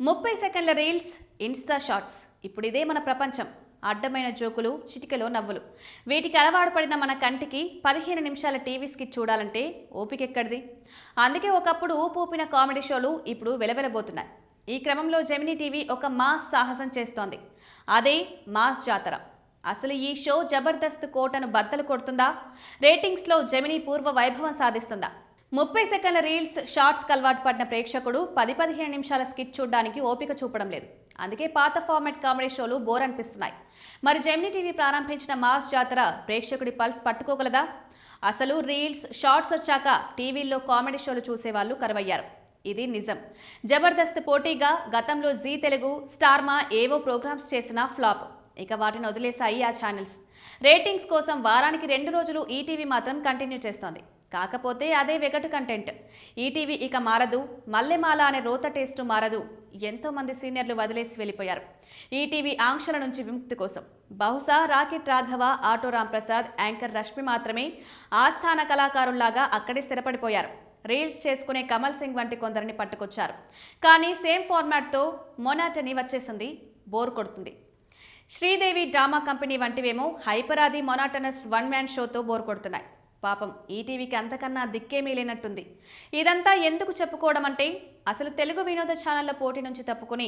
30 సెకండ్ల reels, Insta shorts. ఇప్పుడు ఇదే మన ప్రపంచం. అడ్డమైన జోకులు, చిటికెలో నవ్వులు. వీటికి అలవాటు పడిన మన కంటికి 15 నిమిషాల టీవీ స్కిట్ చూడాలంటే ఓపిక ఎక్కడిది? అందుకే ఒకప్పుడు ఊపూపిన కామెడీ షోలు ఇప్పుడు వెలవెలబోతున్నాయి. ఈ క్రమంలో జెమినీ టీవీ ఒక మాస్ సాహసం చేస్తోంది. అదే మాస్ జాతర. అసలు ఈ షో జబర్దస్త్ కోటను బద్దలు కొడుతుందా? రేటింగ్స్లో జెమినీ పూర్వ వైభవం సాధిస్తుందా? 30 సెకండ్ల రీల్స్, షార్ట్స్కి అలవాటు పడిన ప్రేక్షకుడు 10-15 నిమిషాల స్కిట్ చూడడానికి ఓపిక చూపడం లేదు. అందుకే పాత ఫార్మాట్ కామెడీ షోలు బోర్ అనిపిస్తున్నాయి. మరి జెమినీ టీవీ ప్రారంభించిన మాస్ జాతర ప్రేక్షకుడి పల్స్ పట్టుకోగలదా? అసలు రీల్స్, షార్ట్స్ వచ్చాక టీవీల్లో కామెడీ షోలు చూసేవాళ్లు కరువయ్యారు. ఇది నిజం. జబర్దస్త్ పోటీగా గతంలో జీ తెలుగు, స్టార్ మా ఏవో ప్రోగ్రామ్స్ చేసిన ఫ్లాప్. ఇక వాటిని వదిలేశాయి ఆ ఛానల్స్. రేటింగ్స్ కోసం వారానికి 2 రోజులు ఈటీవీ మాత్రం కంటిన్యూ చేస్తోంది. కాకపోతే అదే వెగటు కంటెంట్. ఈటీవీ ఇక మారదు, మల్లెమాల అనే రోత టేస్టు మారదు. ఎంతో మంది సీనియర్లు వదిలేసి వెళ్ళిపోయారు ఈటీవీ ఆంక్షల నుంచి విముక్తి కోసం. బహుశా rocket Raghava, auto Ramprasad, anchor Rashmi మాత్రమే ఆస్థాన కళాకారుల్లాగా అక్కడే స్థిరపడిపోయారు. రీల్స్ చేసుకునే కమల్ సింగ్ వంటి కొందరిని పట్టుకొచ్చారు. కానీ సేమ్ ఫార్మాట్తో మొనాటనీ వచ్చేసింది, బోర్ కొడుతుంది. Sridevi drama company వంటివేమో Hyper Aadi monotonous one man షోతో bore కొడుతున్నాయి. పాపం ఈటీవీకి అంతకన్నా దిక్కేమీ లేనట్టుంది. ఇదంతా ఎందుకు చెప్పుకోవడం అంటే, అసలు తెలుగు వినోద ఛానళ్ల పోటీ నుంచి తప్పుకుని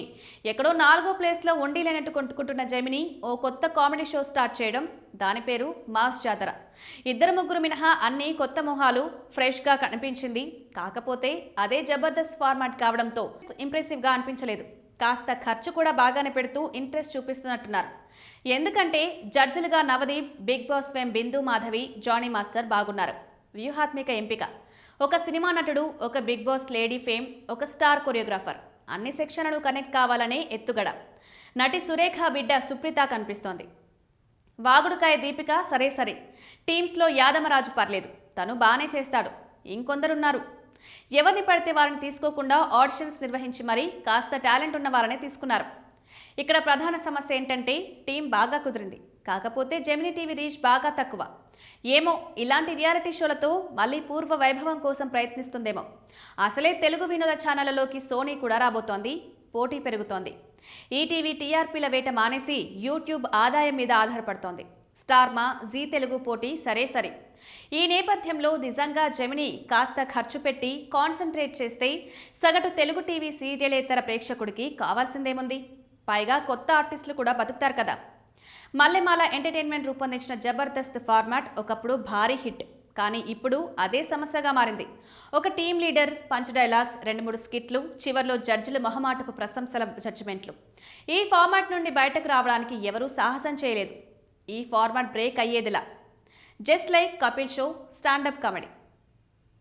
ఎక్కడో 4వ ప్లేస్లో ఉండిలేనట్టు కొట్టుకుంటున్న జెమినీ ఓ కొత్త కామెడీ షో స్టార్ట్ చేయడం. దాని పేరు మాస్ జాతర. 2-3 మినహా అన్ని కొత్త మొహాలు, ఫ్రెష్గా కనిపించింది. కాకపోతే అదే జబర్దస్త్ ఫార్మాట్ కావడంతో ఇంప్రెసివ్గా అనిపించలేదు. కాస్త ఖర్చు కూడా బాగానే పెడుతూ ఇంట్రెస్ట్ చూపిస్తున్నట్టున్నారు. ఎందుకంటే జడ్జిలుగా నవదీప్, బిగ్ బాస్ ఫేమ్ బిందు మాధవి, జానీ మాస్టర్ బాగున్నారు. వ్యూహాత్మక ఎంపిక. ఒక సినిమా నటుడు, ఒక బిగ్ బాస్ లేడీ ఫేమ్, ఒక స్టార్ కొరియోగ్రాఫర్. అన్ని సెక్షన్లు కనెక్ట్ కావాలనే ఎత్తుగడ. నటి సురేఖ బిడ్డ సుప్రీత కనిపిస్తోంది. వాగుడుకాయ దీపిక సరే. టీమ్స్లో యాదమరాజు పర్లేదు, తను బాగానే చేస్తాడు. ఇంకొందరున్నారు. ఎవరిని పడితే వారిని తీసుకోకుండా ఆడిషన్స్ నిర్వహించి మరీ కాస్త టాలెంట్ ఉన్న వారనే తీసుకున్నారు. ఇక్కడ ప్రధాన సమస్య ఏంటంటే టీం బాగా కుదిరింది, కాకపోతే జెమినీ టీవీ రీచ్ బాగా తక్కువ. ఏమో ఇలాంటి రియాలిటీ షోలతో మళ్ళీ పూర్వ వైభవం కోసం ప్రయత్నిస్తుందేమో. అసలే తెలుగు వినోద ఛానళ్లలోకి సోనీ కూడా రాబోతోంది. పోటీ పెరుగుతోంది. ఈటీవీ టీఆర్పీల వేట మానేసి యూట్యూబ్ ఆదాయం మీద ఆధారపడుతోంది. స్టార్ మా, జీ తెలుగు పోటీ సరే. ఈ నేపథ్యంలో నిజంగా జెమినీ కాస్త ఖర్చు పెట్టి కాన్సన్ట్రేట్ చేస్తే సగటు తెలుగు టీవీ సీరియలేతర ప్రేక్షకుడికి కావాల్సిందేముంది? పైగా కొత్త ఆర్టిస్టులు కూడా బతుకుతారు కదా. మల్లెమాల ఎంటర్టైన్మెంట్ రూపొందించిన జబర్దస్త్ ఫార్మాట్ ఒకప్పుడు భారీ హిట్. కానీ ఇప్పుడు అదే సమస్యగా మారింది. ఒక టీం లీడర్, పంచ్ డైలాగ్స్, 2-3 స్కిట్లు, చివర్లో జడ్జిలు మొహమాటపు ప్రశంసల జడ్జిమెంట్లు. ఈ ఫార్మాట్ నుండి బయటకు రావడానికి ఎవరూ సాహసం చేయలేదు. ఈ ఫార్మాట్ బ్రేక్ అయ్యేదిలా. Just like Kapil show, standup comedy.